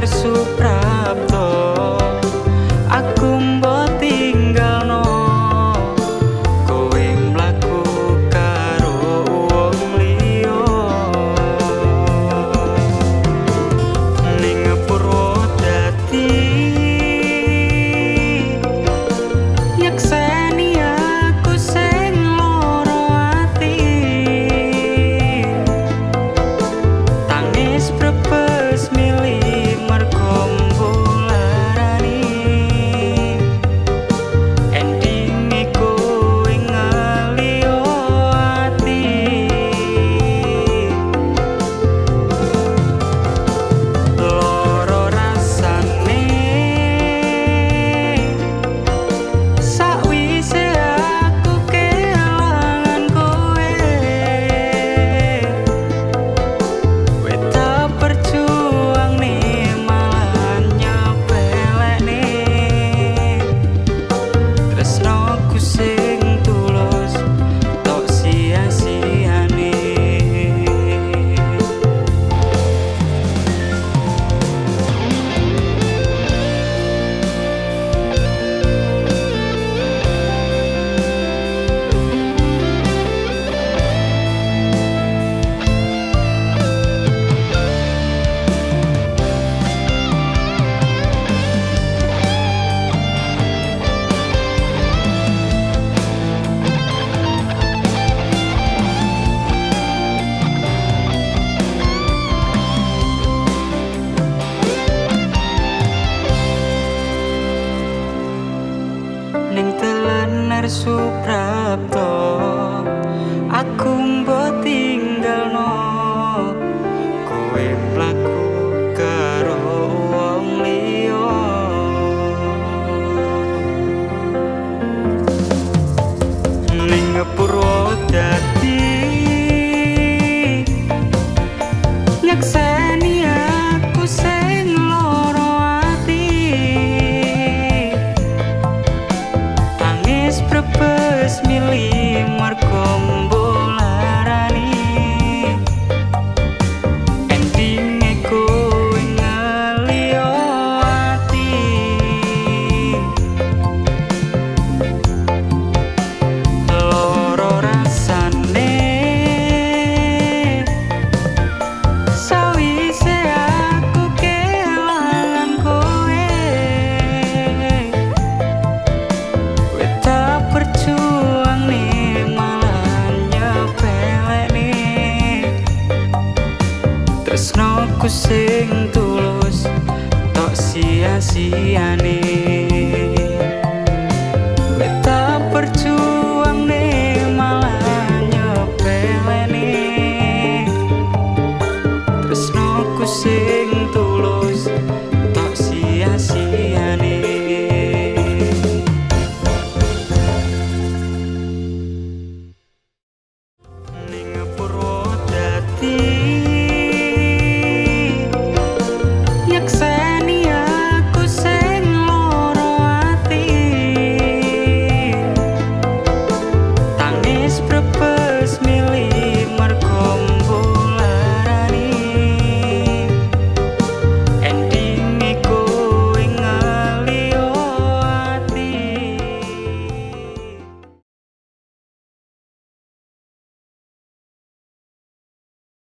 Suprapto aku mbok tinggalno kowe mlaku karo wong liya ning Purwodadi nyekseni aku sing loro ati tangis brebes milih Suprapto aku mbok tinggalno kowe mlaku karo wong liya ning Purwodadi nyekseni aku sing loro ati brebes milih marga mbolarani endinge kowe ngaliyo ati loro rasane sawise aku kelangan kowe berjuang nih malah nyepeleni tresnoku sing tulus tok sia-siane